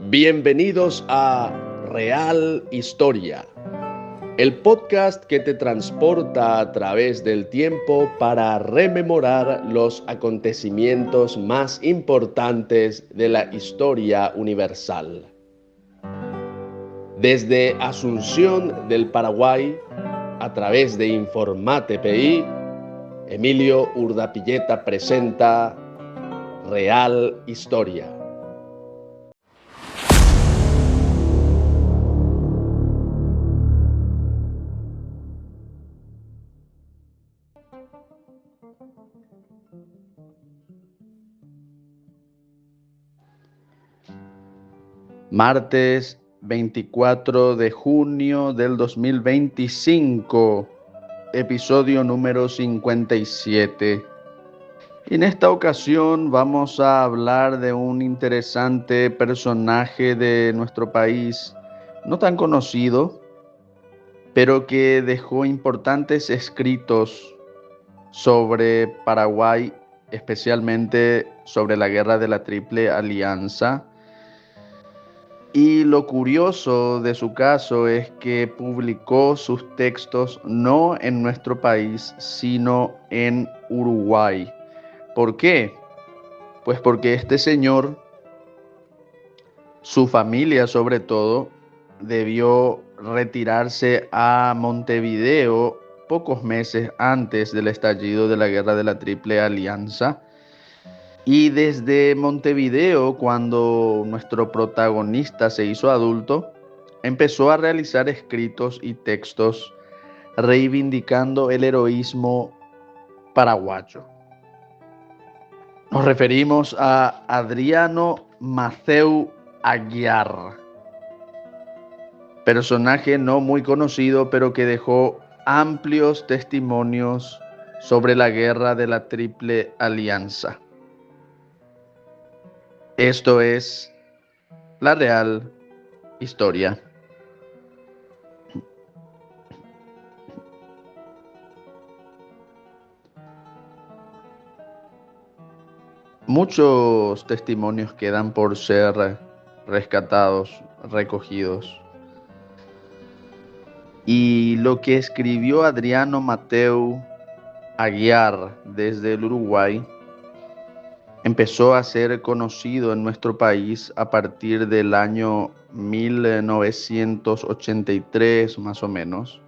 Bienvenidos a Real Historia, el podcast que te transporta a través del tiempo para rememorar los acontecimientos más importantes de la historia universal. Desde Asunción del Paraguay, a través de Informate PI, Emilio Urdapilleta presenta Real Historia. Martes 24 de junio del 2025, episodio número 57. En esta ocasión vamos a hablar de un interesante personaje de nuestro país, no tan conocido, pero que dejó importantes escritos sobre Paraguay, especialmente sobre la Guerra de la Triple Alianza. Y lo curioso de su caso es que publicó sus textos no en nuestro país, sino en Uruguay. ¿Por qué? Pues porque este señor, su familia sobre todo, debió retirarse a Montevideo pocos meses antes del estallido de la Guerra de la Triple Alianza. Y desde Montevideo, cuando nuestro protagonista se hizo adulto, empezó a realizar escritos y textos reivindicando el heroísmo paraguayo. Nos referimos a Adriano Maceu Aguiar, personaje no muy conocido, pero que dejó amplios testimonios sobre la Guerra de la Triple Alianza. Esto es la Real Historia. Muchos testimonios quedan por ser rescatados, recogidos. Y lo que escribió Adriano Maceu Aguiar desde el Uruguay empezó a ser conocido en nuestro país a partir del año 1983, más o menos,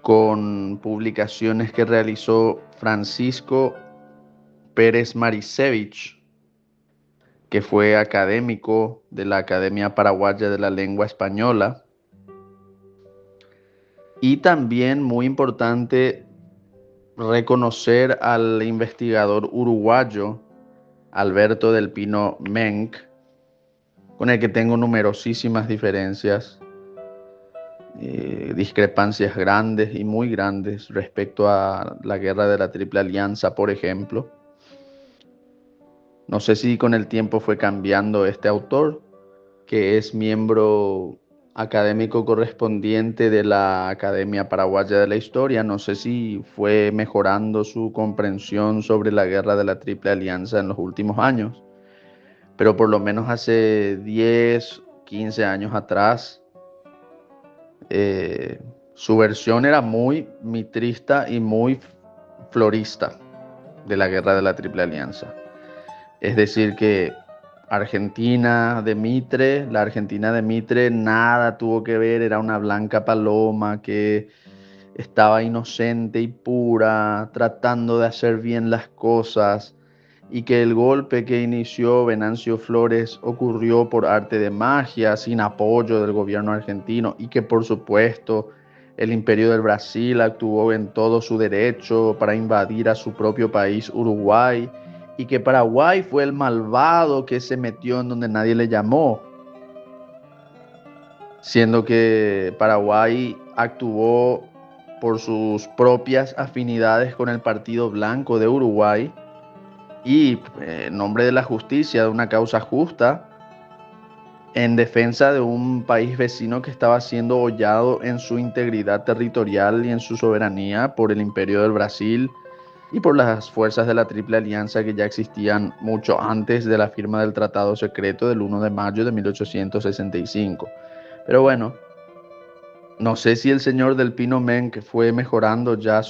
con publicaciones que realizó Francisco Pérez Maricevich, que fue académico de la Academia Paraguaya de la Lengua Española, y también muy importante reconocer al investigador uruguayo Alberto del Pino Menck, con el que tengo numerosísimas diferencias, discrepancias grandes y muy grandes respecto a la Guerra de la Triple Alianza, por ejemplo. No sé si con el tiempo fue cambiando este autor, que es miembro académico correspondiente de la Academia Paraguaya de la Historia. No sé si fue mejorando su comprensión sobre la Guerra de la Triple Alianza en los últimos años, pero por lo menos hace 10, 15 años atrás, su versión era muy mitrista y muy florista de la Guerra de la Triple Alianza. Es decir que la Argentina de Mitre nada tuvo que ver, era una blanca paloma que estaba inocente y pura, tratando de hacer bien las cosas, y que el golpe que inició Venancio Flores ocurrió por arte de magia, sin apoyo del gobierno argentino, y que por supuesto el Imperio del Brasil actuó en todo su derecho para invadir a su propio país, Uruguay, y que Paraguay fue el malvado que se metió en donde nadie le llamó, siendo que Paraguay actuó por sus propias afinidades con el Partido Blanco de Uruguay y en nombre de la justicia, de una causa justa, en defensa de un país vecino que estaba siendo hollado en su integridad territorial y en su soberanía por el Imperio del Brasil, y por las fuerzas de la Triple Alianza que ya existían mucho antes de la firma del Tratado Secreto del 1 de mayo de 1865. Pero bueno, no sé si el señor del Pino Men que fue mejorando ya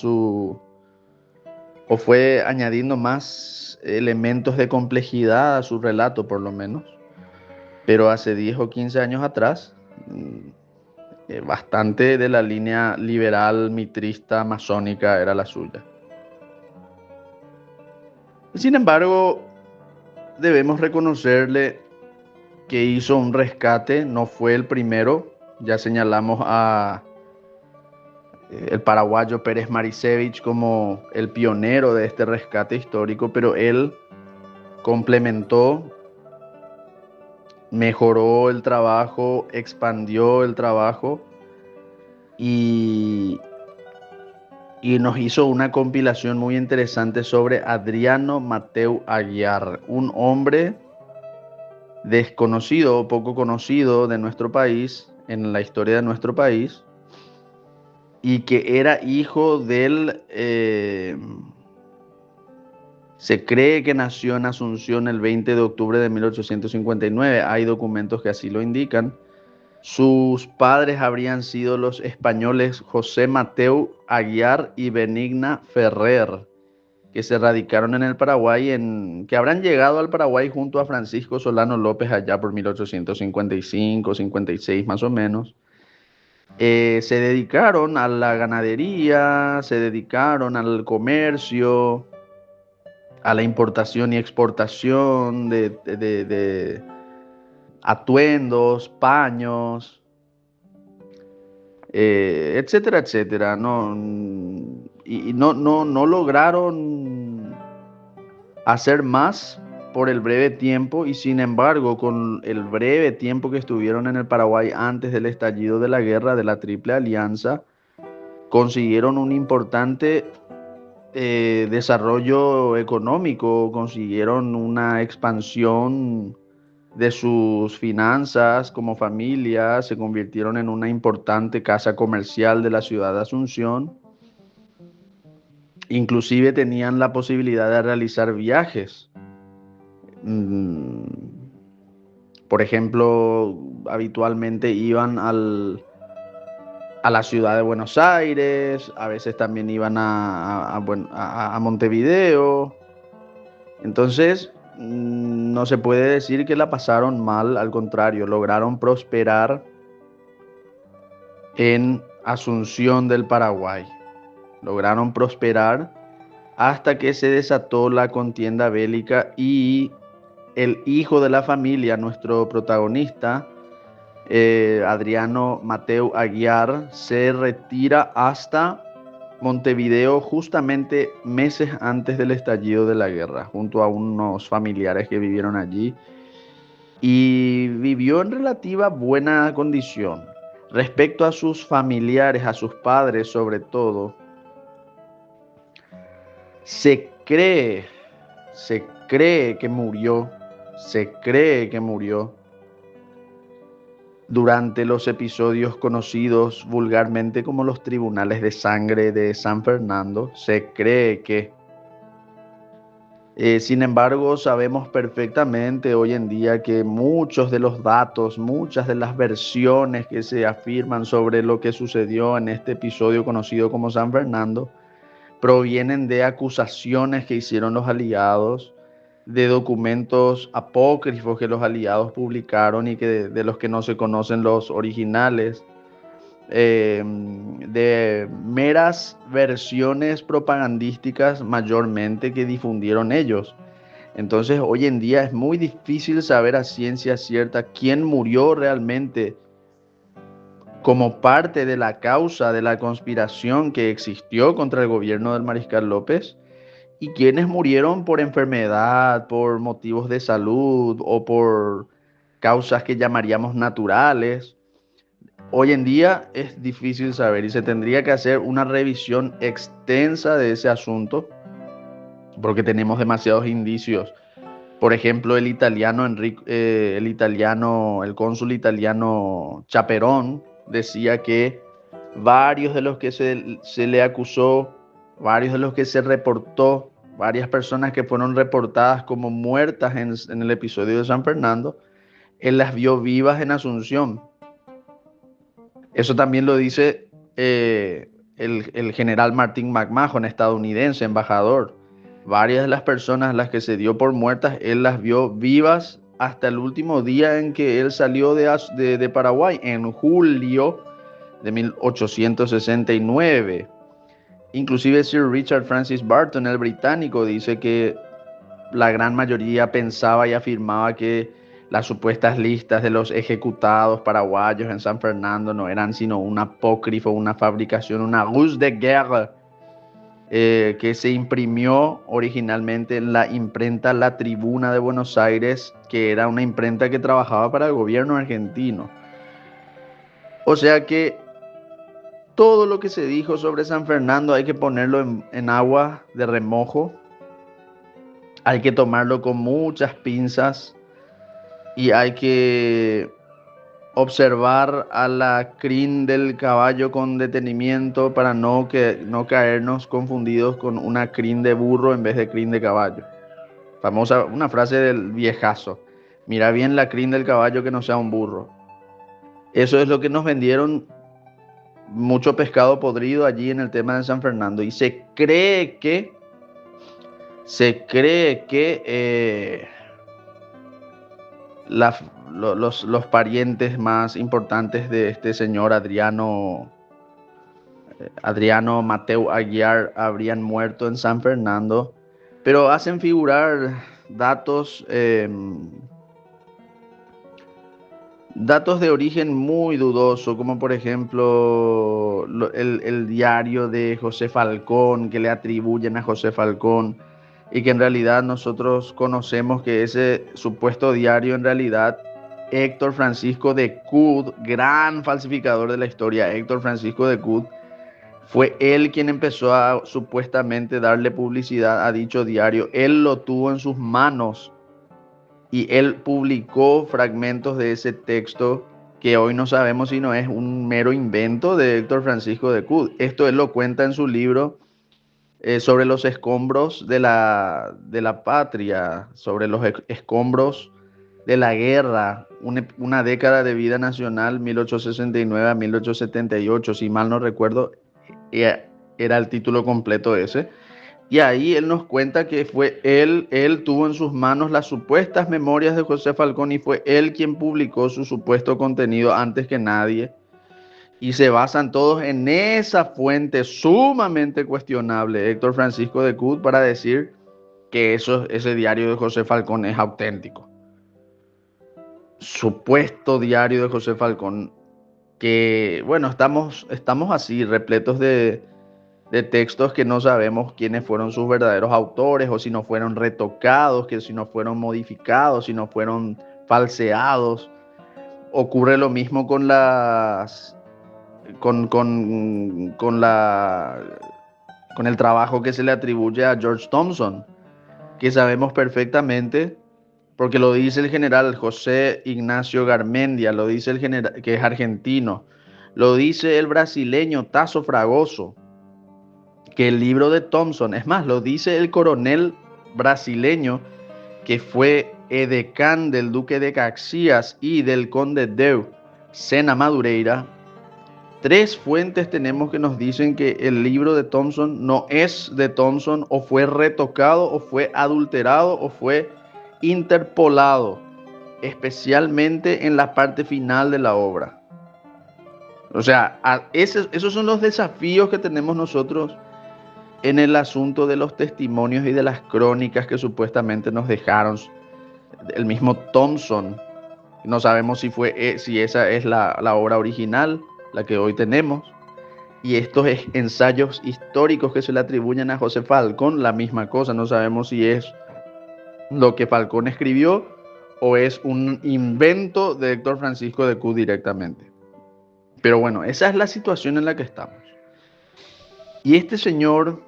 o fue añadiendo más elementos de complejidad a su relato por lo menos, pero hace 10 o 15 años atrás, bastante de la línea liberal, mitrista, masónica era la suya. Sin embargo, debemos reconocerle que hizo un rescate, no fue el primero, ya señalamos a el paraguayo Pérez Maricevich como el pionero de este rescate histórico, pero él complementó, mejoró el trabajo, expandió el trabajo y, y nos hizo una compilación muy interesante sobre Adriano Mateu Aguiar, un hombre desconocido o poco conocido de nuestro país, en la historia de nuestro país, y que era hijo del... se cree que nació en Asunción el 20 de octubre de 1859. Hay documentos que así lo indican. Sus padres habrían sido los españoles José Mateu Aguiar y Benigna Ferrer, que se radicaron en el Paraguay, que habrán llegado al Paraguay junto a Francisco Solano López allá por 1855, 56 más o menos. Se dedicaron a la ganadería, se dedicaron al comercio, a la importación y exportación de atuendos, paños, etcétera, etcétera. No lograron hacer más por el breve tiempo y sin embargo con el breve tiempo que estuvieron en el Paraguay antes del estallido de la guerra de la Triple Alianza, consiguieron un importante desarrollo económico, consiguieron una expansión de sus finanzas como familia, se convirtieron en una importante casa comercial de la ciudad de Asunción. Inclusive tenían la posibilidad de realizar viajes. Por ejemplo, habitualmente iban a la ciudad de Buenos Aires, a veces también iban a Montevideo. Entonces, no se puede decir que la pasaron mal, al contrario, lograron prosperar en Asunción del Paraguay. Lograron prosperar hasta que se desató la contienda bélica y el hijo de la familia, nuestro protagonista, Adriano Mateu Aguiar, se retira hasta Montevideo justamente meses antes del estallido de la guerra, junto a unos familiares que vivieron allí, y vivió en relativa buena condición. Respecto a sus familiares, a sus padres sobre todo, se cree, se cree que murió, se cree que murió durante los episodios conocidos vulgarmente como los tribunales de sangre de San Fernando. Se cree que, sin embargo, sabemos perfectamente hoy en día que muchos de los datos, muchas de las versiones que se afirman sobre lo que sucedió en este episodio conocido como San Fernando provienen de acusaciones que hicieron los aliados, de documentos apócrifos que los aliados publicaron y que de los que no se conocen los originales, de meras versiones propagandísticas mayormente que difundieron ellos. Entonces hoy en día es muy difícil saber a ciencia cierta quién murió realmente como parte de la causa de la conspiración que existió contra el gobierno del Mariscal López, y quienes murieron por enfermedad, por motivos de salud o por causas que llamaríamos naturales. Hoy en día es difícil saber y se tendría que hacer una revisión extensa de ese asunto porque tenemos demasiados indicios. Por ejemplo, el cónsul italiano Chaperón decía que varios de los que se le acusó, varios de los que se reportó, varias personas que fueron reportadas como muertas en el episodio de San Fernando, él las vio vivas en Asunción. Eso también lo dice el general Martin McMahon, estadounidense, embajador. Varias de las personas a las que se dio por muertas, él las vio vivas hasta el último día en que él salió de Paraguay, en julio de 1869. Inclusive Sir Richard Francis Barton, el británico, dice que la gran mayoría pensaba y afirmaba que las supuestas listas de los ejecutados paraguayos en San Fernando no eran sino un apócrifo, una fabricación, una ruse de guerre que se imprimió originalmente en la imprenta La Tribuna de Buenos Aires, que era una imprenta que trabajaba para el gobierno argentino. O sea que todo lo que se dijo sobre San Fernando hay que ponerlo en agua de remojo, hay que tomarlo con muchas pinzas y hay que observar a la crin del caballo con detenimiento para no caernos confundidos con una crin de burro en vez de crin de caballo. Famosa, una frase del viejazo. Mira bien la crin del caballo que no sea un burro. Eso es lo que nos vendieron, mucho pescado podrido allí en el tema de San Fernando. Y se cree que los parientes más importantes de este señor Adriano Mateu Aguiar habrían muerto en San Fernando, pero hacen figurar datos, datos de origen muy dudoso, como por ejemplo el diario de José Falcón, que le atribuyen a José Falcón, y que en realidad nosotros conocemos que ese supuesto diario en realidad Héctor Francisco de Cud, gran falsificador de la historia, Héctor Francisco de Cud, fue él quien empezó a supuestamente darle publicidad a dicho diario. Él lo tuvo en sus manos y él publicó fragmentos de ese texto que hoy no sabemos si no es un mero invento de Héctor Francisco de Cud. Esto él lo cuenta en su libro sobre los escombros de la patria, sobre los escombros de la guerra, una década de vida nacional, 1869 a 1878, si mal no recuerdo, era el título completo ese. Y ahí él nos cuenta que fue él tuvo en sus manos las supuestas memorias de José Falcón y fue él quien publicó su supuesto contenido antes que nadie. Y se basan todos en esa fuente sumamente cuestionable, Héctor Francisco de Cud, para decir que ese diario de José Falcón es auténtico. Supuesto diario de José Falcón, que bueno, estamos así, repletos de textos que no sabemos quiénes fueron sus verdaderos autores, o si no fueron retocados, que si no fueron modificados, si no fueron falseados. Ocurre lo mismo con con el trabajo que se le atribuye a George Thompson, que sabemos perfectamente, porque lo dice el general José Ignacio Garmendia, lo dice el general, que es argentino, lo dice el brasileño Tasso Fragoso, que el libro de Thompson, es más, lo dice el coronel brasileño que fue edecán del duque de Caxias y del conde Deu, Sena Madureira. Tres fuentes tenemos que nos dicen que el libro de Thompson no es de Thompson, o fue retocado, o fue adulterado, o fue interpolado, especialmente en la parte final de la obra. O sea, esos son los desafíos que tenemos nosotros en el asunto de los testimonios y de las crónicas que supuestamente nos dejaron el mismo Thompson. No sabemos si esa es la obra original, la que hoy tenemos. Y estos ensayos históricos que se le atribuyen a José Falcón, la misma cosa. No sabemos si es lo que Falcón escribió o es un invento de Héctor Francisco de Cud directamente. Pero bueno, esa es la situación en la que estamos. Y este señor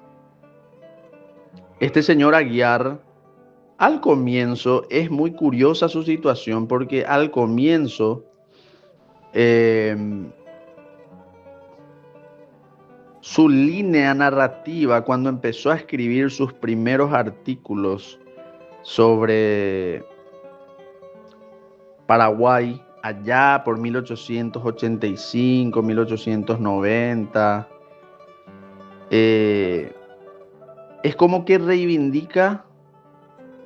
Aguiar, al comienzo, es muy curiosa su situación, porque al comienzo su línea narrativa cuando empezó a escribir sus primeros artículos sobre Paraguay, allá por 1885, 1890, es como que reivindica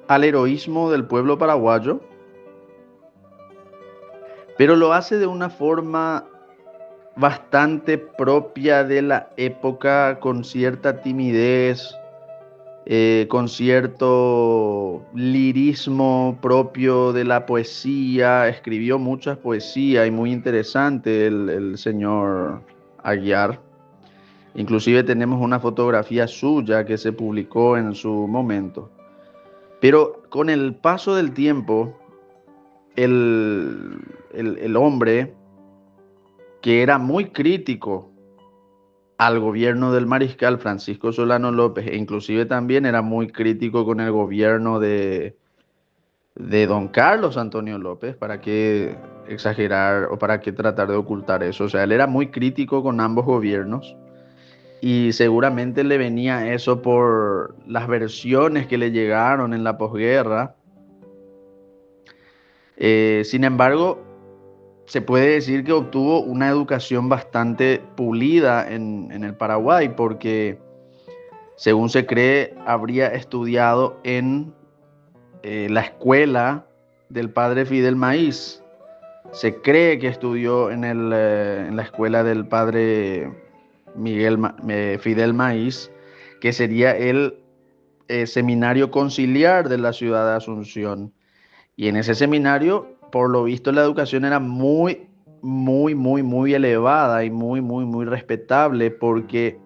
al heroísmo del pueblo paraguayo, pero lo hace de una forma bastante propia de la época, con cierta timidez, con cierto lirismo propio de la poesía. Escribió muchas poesías y muy interesante el señor Aguiar. Inclusive tenemos una fotografía suya que se publicó en su momento. Pero con el paso del tiempo, el hombre que era muy crítico al gobierno del mariscal Francisco Solano López, e inclusive también era muy crítico con el gobierno de don Carlos Antonio López. ¿Para qué exagerar o para qué tratar de ocultar eso? O sea, él era muy crítico con ambos gobiernos y seguramente le venía eso por las versiones que le llegaron en la posguerra. Sin embargo, se puede decir que obtuvo una educación bastante pulida en el Paraguay, porque según se cree, habría estudiado en la escuela del padre Fidel Maíz. Se cree que estudió en la escuela del padre Fidel Maíz, que sería el seminario conciliar de la ciudad de Asunción. Y en ese seminario, por lo visto, la educación era muy elevada y muy respetable, porque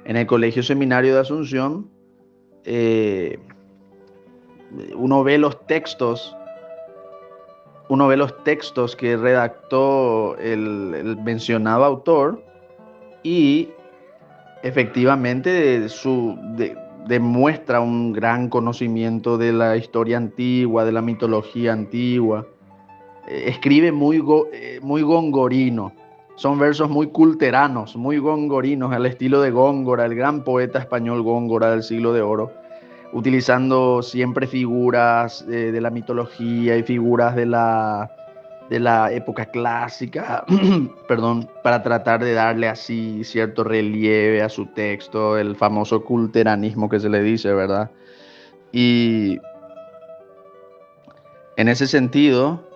en el Colegio Seminario de Asunción, eh, uno ve los textos, uno ve los textos que redactó el mencionado autor, y efectivamente demuestra un gran conocimiento de la historia antigua, de la mitología antigua. Escribe muy gongorino. Son versos muy culteranos, muy gongorinos, al estilo de Góngora, el gran poeta español Góngora del siglo de oro, utilizando siempre figuras de la mitología y figuras de la época clásica, perdón, para tratar de darle así cierto relieve a su texto, el famoso culteranismo que se le dice, ¿verdad? Y en ese sentido,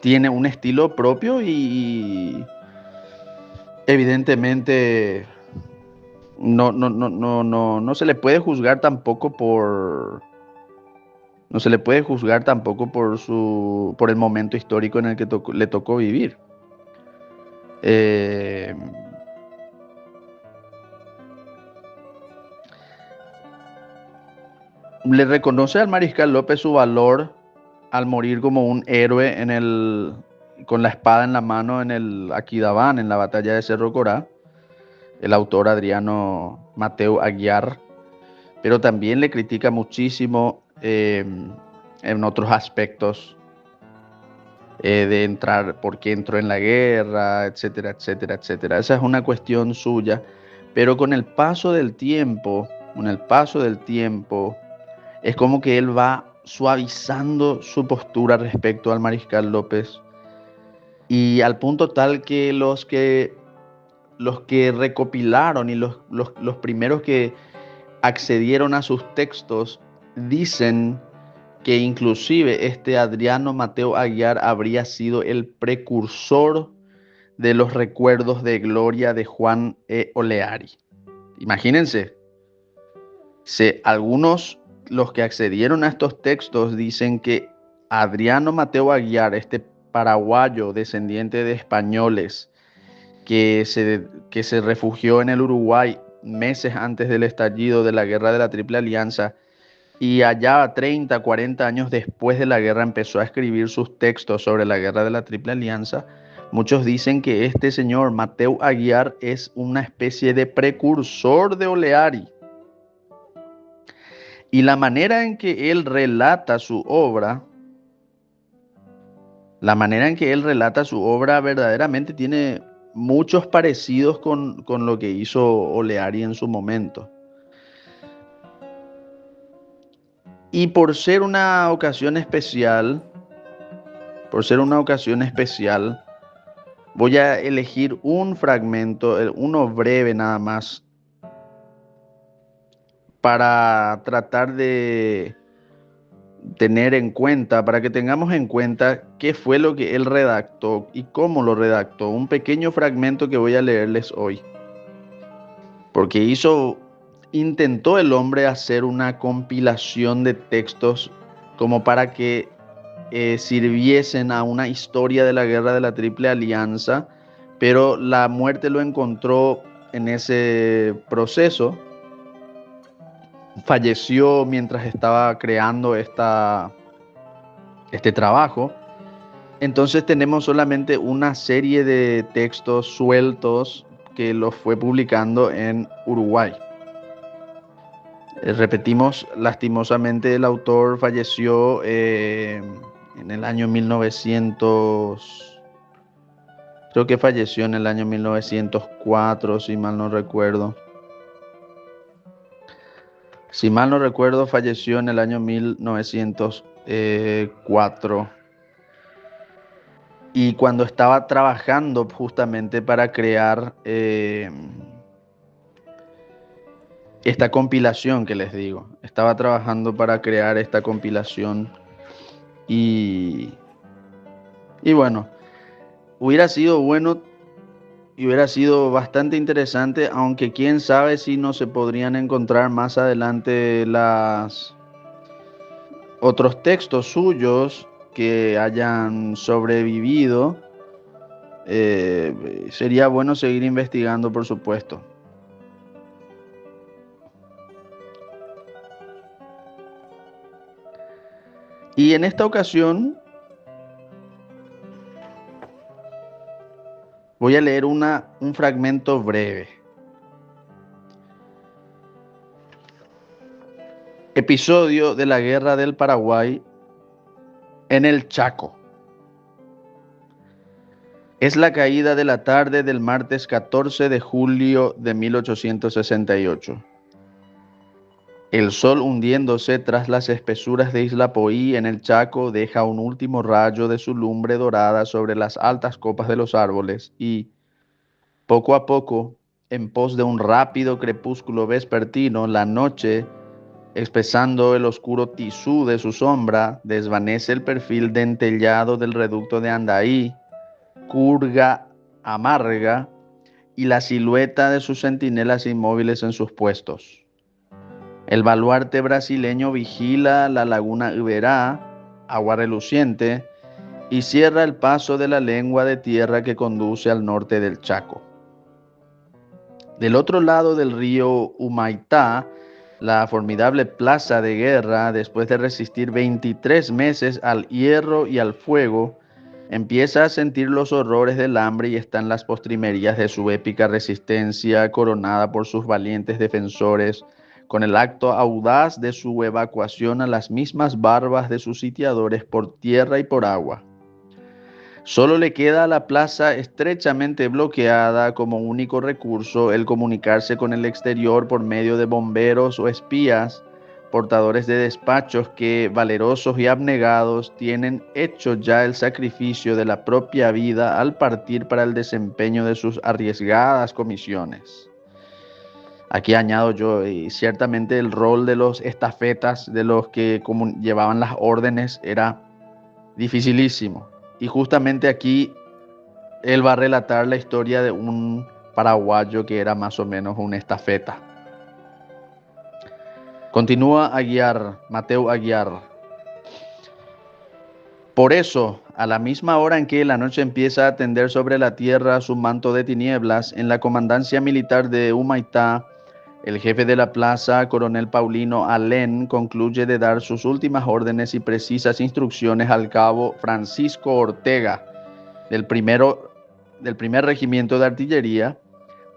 tiene un estilo propio y evidentemente no se le puede juzgar tampoco no se le puede juzgar tampoco por el momento histórico en el que le tocó vivir. Eh, Le reconoce al mariscal López su valor al morir como un héroe con la espada en la mano en el Aquidabán, en la batalla de Cerro Corá, el autor Adriano Mateo Aguiar, pero también le critica muchísimo en otros aspectos, de entrar, por qué entró en la guerra, etcétera, etcétera, etcétera. Esa es una cuestión suya, pero con el paso del tiempo, es como que él va suavizando su postura respecto al mariscal López, y al punto tal que los que recopilaron y los primeros que accedieron a sus textos dicen que inclusive este Adriano Mateo Aguiar habría sido el precursor de los recuerdos de gloria de Juan E. Oleari. Imagínense, algunos, los que accedieron a estos textos, dicen que Adriano Mateo Aguiar, este paraguayo descendiente de españoles que se refugió en el Uruguay meses antes del estallido de la Guerra de la Triple Alianza, y allá 30, 40 años después de la guerra empezó a escribir sus textos sobre la Guerra de la Triple Alianza. Muchos dicen que este señor Mateo Aguiar es una especie de precursor de Oleari. Y la manera en que él relata su obra La manera en que él relata su obra verdaderamente tiene muchos parecidos con lo que hizo Oleari en su momento. Y por ser una ocasión especial, voy a elegir un fragmento, uno breve nada más, para tratar de tener en cuenta, para que tengamos en cuenta qué fue lo que él redactó y cómo lo redactó. Un pequeño fragmento que voy a leerles hoy. Porque intentó el hombre hacer una compilación de textos como para que sirviesen a una historia de la guerra de la Triple Alianza, pero la muerte lo encontró en ese proceso. Falleció mientras estaba creando este trabajo. Entonces tenemos solamente una serie de textos sueltos que los fue publicando en Uruguay. Repetimos, lastimosamente el autor falleció en el año 1900, creo que falleció en el año 1904, si mal no recuerdo. Si mal no recuerdo, falleció en el año 1904. Y cuando estaba trabajando justamente para crear esta compilación que les digo, estaba trabajando para crear esta compilación y bueno, hubiera sido bueno y hubiera sido bastante interesante, aunque quién sabe si no se podrían encontrar más adelante otros textos suyos que hayan sobrevivido. Sería bueno seguir investigando, por supuesto. Y en esta ocasión voy a leer un fragmento breve. Episodio de la Guerra del Paraguay en el Chaco. Es la caída de la tarde del martes 14 de julio de 1868. El sol hundiéndose tras las espesuras de Isla Poí en el Chaco deja un último rayo de su lumbre dorada sobre las altas copas de los árboles y, poco a poco, en pos de un rápido crepúsculo vespertino, la noche, espesando el oscuro tisú de su sombra, desvanece el perfil dentellado del reducto de Andaí, curga amarga, y la silueta de sus centinelas inmóviles en sus puestos. El baluarte brasileño vigila la laguna Iberá, agua reluciente, y cierra el paso de la lengua de tierra que conduce al norte del Chaco. Del otro lado del río Humaitá, la formidable plaza de guerra, después de resistir 23 meses al hierro y al fuego, empieza a sentir los horrores del hambre y está en las postrimerías de su épica resistencia, coronada por sus valientes defensores, con el acto audaz de su evacuación a las mismas barbas de sus sitiadores por tierra y por agua. Solo le queda a la plaza estrechamente bloqueada como único recurso el comunicarse con el exterior por medio de bomberos o espías, portadores de despachos que, valerosos y abnegados, tienen hecho ya el sacrificio de la propia vida al partir para el desempeño de sus arriesgadas comisiones. Aquí añado yo, y ciertamente el rol de los estafetas, de los que llevaban las órdenes, era dificilísimo. Y justamente aquí él va a relatar la historia de un paraguayo que era más o menos un estafeta. Continúa Aguiar, Mateo Aguiar. Por eso, a la misma hora en que la noche empieza a tender sobre la tierra su manto de tinieblas, en la comandancia militar de Humaitá, el jefe de la plaza, coronel Paulino Alén, concluye de dar sus últimas órdenes y precisas instrucciones al cabo Francisco Ortega, del primer regimiento de artillería,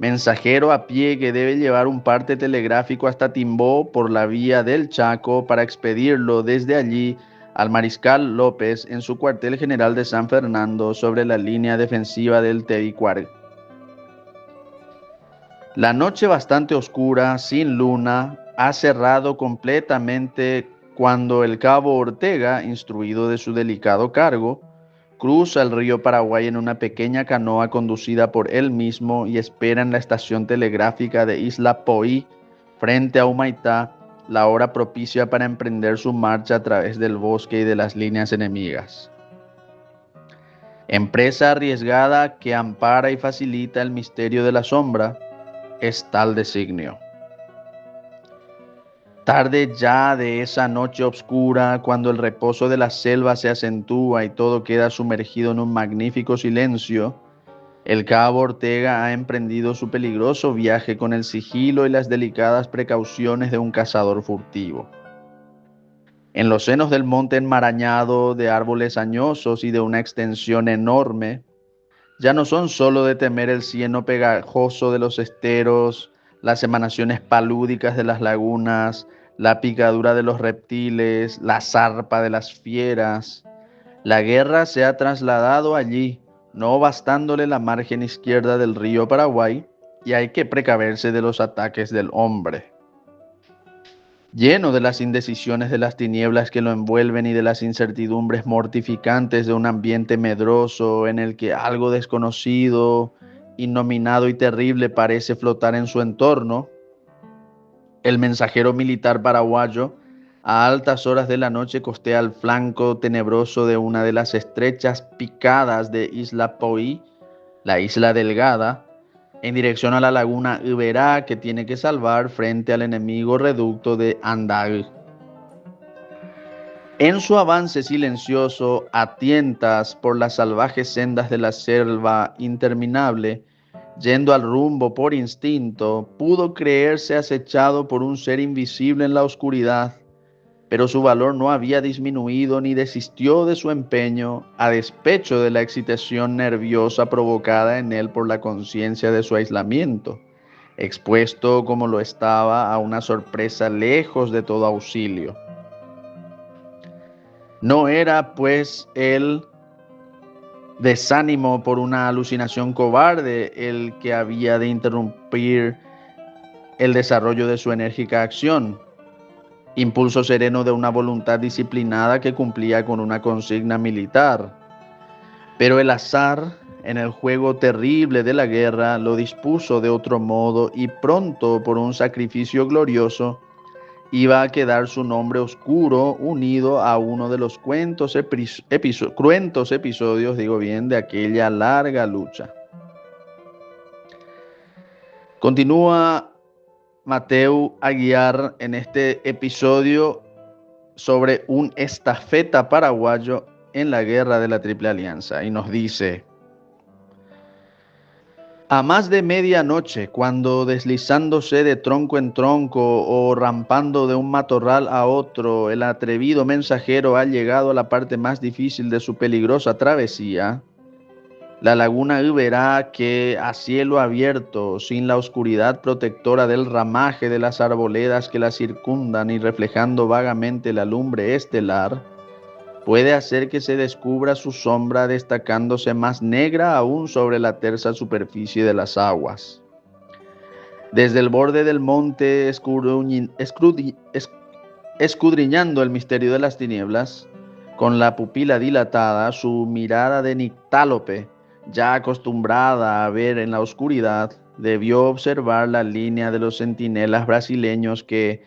mensajero a pie que debe llevar un parte telegráfico hasta Timbó por la vía del Chaco para expedirlo desde allí al mariscal López en su cuartel general de San Fernando sobre la línea defensiva del Tebicuar. La noche bastante oscura, sin luna, ha cerrado completamente cuando el cabo Ortega, instruido de su delicado cargo, cruza el río Paraguay en una pequeña canoa conducida por él mismo y espera en la estación telegráfica de Isla Poí, frente a Humaitá, la hora propicia para emprender su marcha a través del bosque y de las líneas enemigas. Empresa arriesgada que ampara y facilita el misterio de la sombra, es tal designio. Tarde ya de esa noche oscura, cuando el reposo de la selva se acentúa y todo queda sumergido en un magnífico silencio, el cabo Ortega ha emprendido su peligroso viaje con el sigilo y las delicadas precauciones de un cazador furtivo. En los senos del monte enmarañado de árboles añosos y de una extensión enorme, ya no son solo de temer el cieno pegajoso de los esteros, las emanaciones palúdicas de las lagunas, la picadura de los reptiles, la zarpa de las fieras. La guerra se ha trasladado allí, no bastándole la margen izquierda del río Paraguay, y hay que precaverse de los ataques del hombre. Lleno de las indecisiones de las tinieblas que lo envuelven y de las incertidumbres mortificantes de un ambiente medroso en el que algo desconocido, innominado y terrible parece flotar en su entorno, el mensajero militar paraguayo, a altas horas de la noche, costea el flanco tenebroso de una de las estrechas picadas de Isla Poí, la isla Delgada, en dirección a la laguna Iberá, que tiene que salvar frente al enemigo reducto de Andag. En su avance silencioso, a tientas por las salvajes sendas de la selva interminable, yendo al rumbo por instinto, pudo creerse acechado por un ser invisible en la oscuridad, pero su valor no había disminuido ni desistió de su empeño, a despecho de la excitación nerviosa provocada en él por la conciencia de su aislamiento, expuesto como lo estaba a una sorpresa lejos de todo auxilio. No era, pues, el desánimo por una alucinación cobarde el que había de interrumpir el desarrollo de su enérgica acción, impulso sereno de una voluntad disciplinada que cumplía con una consigna militar. Pero el azar, en el juego terrible de la guerra, lo dispuso de otro modo y pronto, por un sacrificio glorioso, iba a quedar su nombre oscuro unido a uno de los cruentos episodios, de aquella larga lucha. Continúa Mateu Aguiar en este episodio sobre un estafeta paraguayo en la guerra de la Triple Alianza y nos dice: a más de medianoche, cuando deslizándose de tronco en tronco o rampando de un matorral a otro, el atrevido mensajero ha llegado a la parte más difícil de su peligrosa travesía, la laguna Iberá, que a cielo abierto, sin la oscuridad protectora del ramaje de las arboledas que la circundan y reflejando vagamente la lumbre estelar, puede hacer que se descubra su sombra destacándose más negra aún sobre la tersa superficie de las aguas. Desde el borde del monte, escudriñando el misterio de las tinieblas, con la pupila dilatada, su mirada de nictálope, ya acostumbrada a ver en la oscuridad, debió observar la línea de los centinelas brasileños que,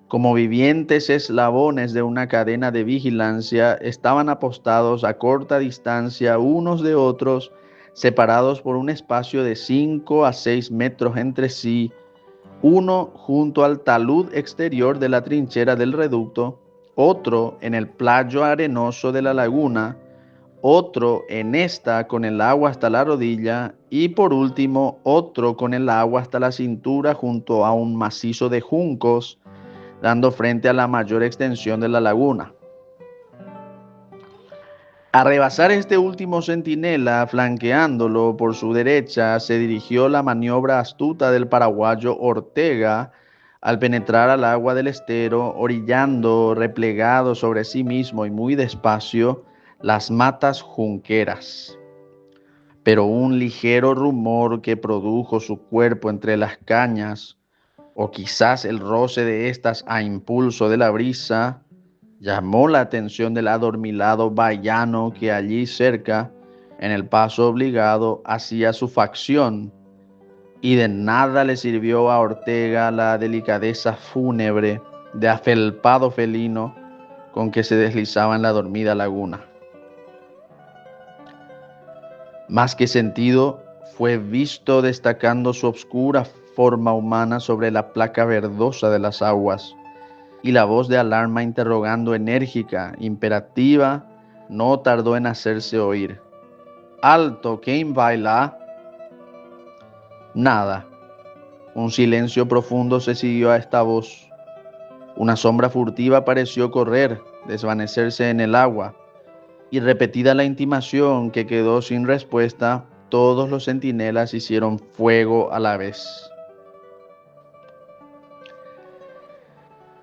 como vivientes eslabones de una cadena de vigilancia, estaban apostados a corta distancia unos de otros, separados por un espacio de 5 a 6 metros entre sí, uno junto al talud exterior de la trinchera del reducto, otro en el playo arenoso de la laguna, otro en esta con el agua hasta la rodilla y por último otro con el agua hasta la cintura junto a un macizo de juncos, dando frente a la mayor extensión de la laguna. A rebasar este último centinela, flanqueándolo por su derecha, se dirigió la maniobra astuta del paraguayo Ortega Al penetrar al agua del estero, orillando, replegado sobre sí mismo y muy despacio, las matas junqueras. Pero un ligero rumor que produjo su cuerpo entre las cañas, o quizás el roce de estas a impulso de la brisa, llamó la atención del adormilado vallano que allí cerca, en el paso obligado, hacía su facción, y de nada le sirvió a Ortega la delicadeza fúnebre de afelpado felino con que se deslizaba en la dormida laguna. Más que sentido, fue visto destacando su obscura forma humana sobre la placa verdosa de las aguas, y la voz de alarma interrogando enérgica, imperativa, no tardó en hacerse oír. «¡Alto! ¿Quién baila?» Nada. Un silencio profundo se siguió a esta voz. Una sombra furtiva pareció correr, desvanecerse en el agua, y repetida la intimación que quedó sin respuesta, todos los centinelas hicieron fuego a la vez.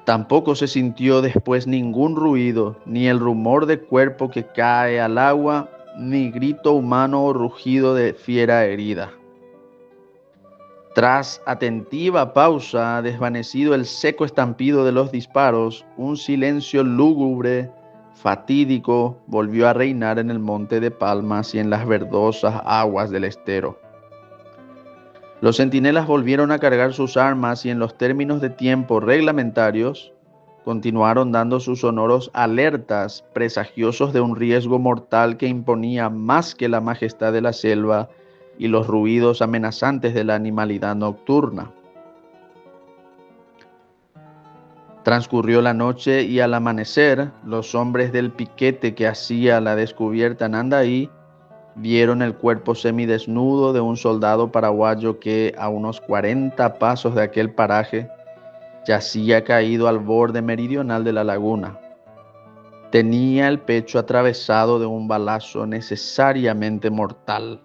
Tampoco se sintió después ningún ruido, ni el rumor de cuerpo que cae al agua, ni grito humano o rugido de fiera herida. Tras atentiva pausa, desvanecido el seco estampido de los disparos, un silencio lúgubre, fatídico, volvió a reinar en el monte de palmas y en las verdosas aguas del estero. Los centinelas volvieron a cargar sus armas y en los términos de tiempo reglamentarios continuaron dando sus sonoros alertas, presagiosos de un riesgo mortal que imponía más que la majestad de la selva y los ruidos amenazantes de la animalidad nocturna. Transcurrió la noche y al amanecer, los hombres del piquete que hacía la descubierta en Andaí vieron el cuerpo semidesnudo de un soldado paraguayo que, a unos 40 pasos de aquel paraje, yacía caído al borde meridional de la laguna. Tenía el pecho atravesado de un balazo necesariamente mortal.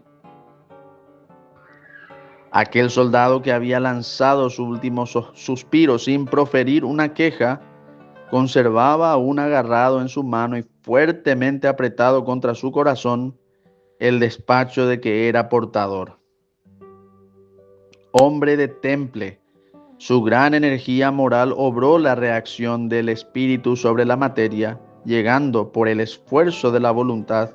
Aquel soldado que había lanzado su último suspiro sin proferir una queja, conservaba aún agarrado en su mano y fuertemente apretado contra su corazón el despacho de que era portador. Hombre de temple, su gran energía moral obró la reacción del espíritu sobre la materia, llegando por el esfuerzo de la voluntad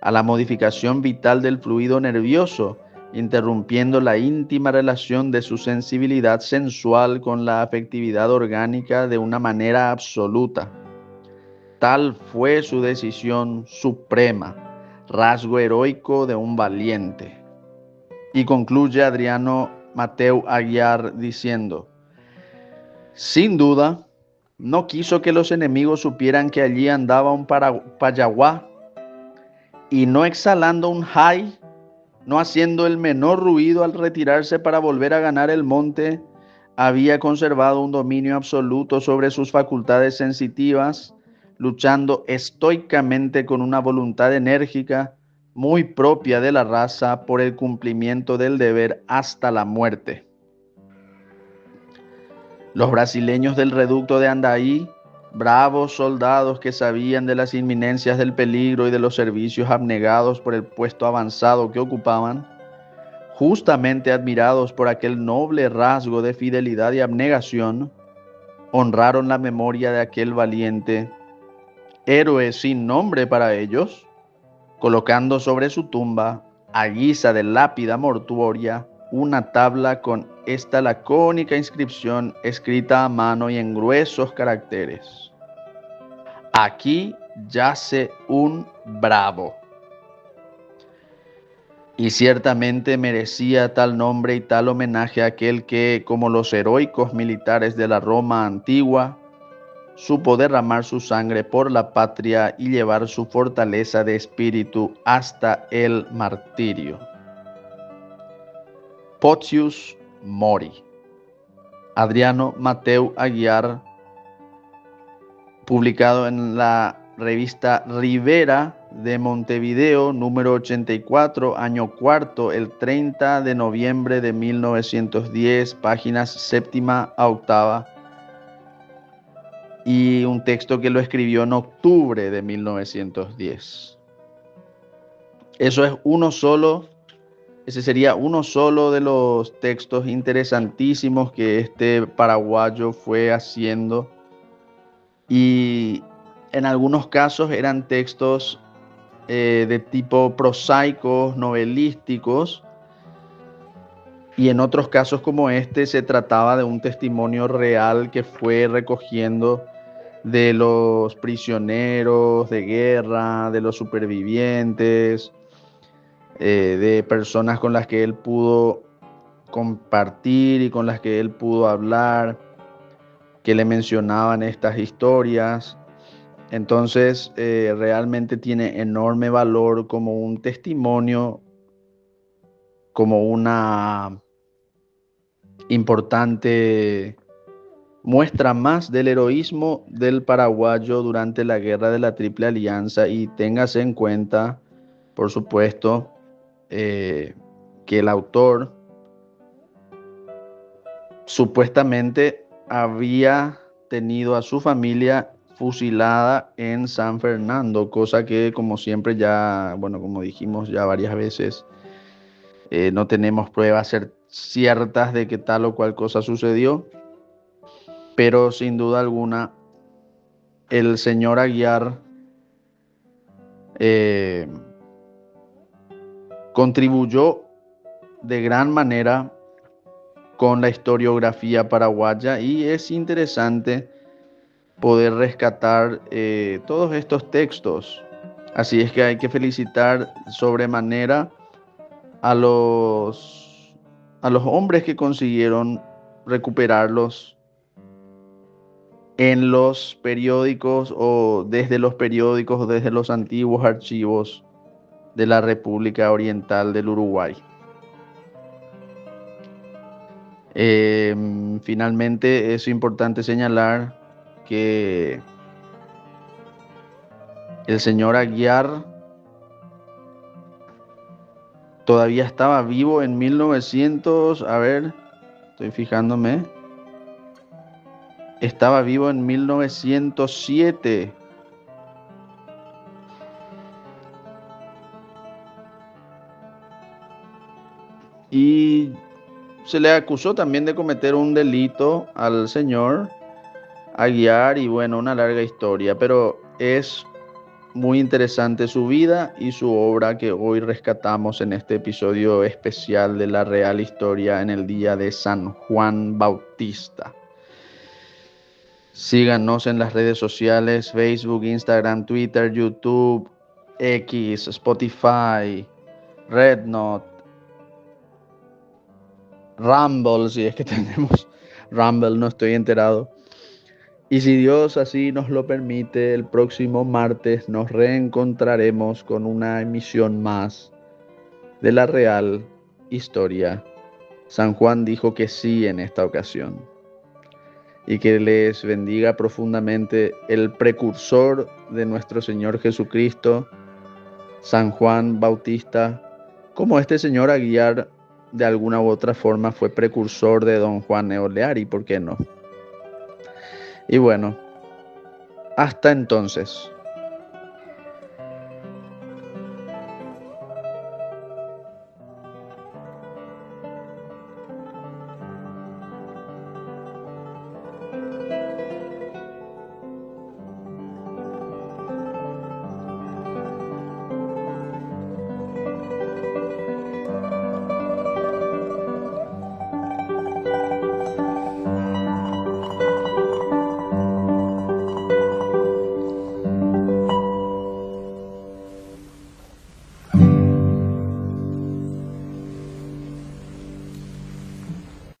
a la modificación vital del fluido nervioso, interrumpiendo la íntima relación de su sensibilidad sensual con la afectividad orgánica de una manera absoluta. Tal fue su decisión suprema, rasgo heroico de un valiente. Y concluye Adriano Mateu Aguiar diciendo: sin duda, no quiso que los enemigos supieran que allí andaba un payaguá, y no exhalando un jai, no haciendo el menor ruido al retirarse para volver a ganar el monte, había conservado un dominio absoluto sobre sus facultades sensitivas, luchando estoicamente con una voluntad enérgica muy propia de la raza por el cumplimiento del deber hasta la muerte. Los brasileños del reducto de Andaí, bravos soldados que sabían de las inminencias del peligro y de los servicios abnegados por el puesto avanzado que ocupaban, justamente admirados por aquel noble rasgo de fidelidad y abnegación, honraron la memoria de aquel valiente, héroe sin nombre para ellos, colocando sobre su tumba, a guisa de lápida mortuoria, una tabla con esta lacónica inscripción escrita a mano y en gruesos caracteres: aquí yace un bravo. Y ciertamente merecía tal nombre y tal homenaje aquel que, como los heroicos militares de la Roma antigua, supo derramar su sangre por la patria y llevar su fortaleza de espíritu hasta el martirio. Potius Mori. Adriano Mateu Aguiar, publicado en la revista Rivera de Montevideo, número 84, año cuarto, el 30 de noviembre de 1910, páginas séptima a octava. Y un texto que lo escribió en octubre de 1910. Eso es uno solo, ese sería uno solo de los textos interesantísimos que este paraguayo fue haciendo. Y en algunos casos eran textos de tipo prosaicos, novelísticos, y en otros casos como este se trataba de un testimonio real que fue recogiendo de los prisioneros de guerra, de los supervivientes, de personas con las que él pudo compartir y con las que él pudo hablar, que le mencionaban estas historias. Entonces, realmente tiene enorme valor como un testimonio, como una importante muestra más del heroísmo del paraguayo durante la guerra de la Triple Alianza. Y téngase en cuenta, por supuesto, que el autor supuestamente había tenido a su familia fusilada en San Fernando, cosa que, como siempre ya, bueno, como dijimos ya varias veces, no tenemos pruebas ciertas de que tal o cual cosa sucedió, pero sin duda alguna el señor Aguiar eh, contribuyó de gran manera con la historiografía paraguaya, y es interesante poder rescatar todos estos textos. Así es que hay que felicitar sobremanera a los hombres que consiguieron recuperarlos en los periódicos o desde los antiguos archivos de la República Oriental del Uruguay. Finalmente es importante señalar que el señor Aguiar todavía estaba vivo en 1900, a ver, estoy fijándome, estaba vivo en 1907. Y se le acusó también de cometer un delito al señor Aguiar y bueno, una larga historia, pero es muy interesante su vida y su obra que hoy rescatamos en este episodio especial de la Real Historia en el día de San Juan Bautista. Síganos en las redes sociales: Facebook, Instagram, Twitter, YouTube, X, Spotify, Rednote, Rumble, si es que tenemos Rumble, no estoy enterado. Y si Dios así nos lo permite, el próximo martes nos reencontraremos con una emisión más de la Real Historia. San Juan dijo que sí en esta ocasión. Y que les bendiga profundamente el precursor de nuestro Señor Jesucristo, San Juan Bautista, como este señor Aguiar de alguna u otra forma fue precursor de don Juan Eoleari, ¿por qué no? Y bueno, hasta entonces.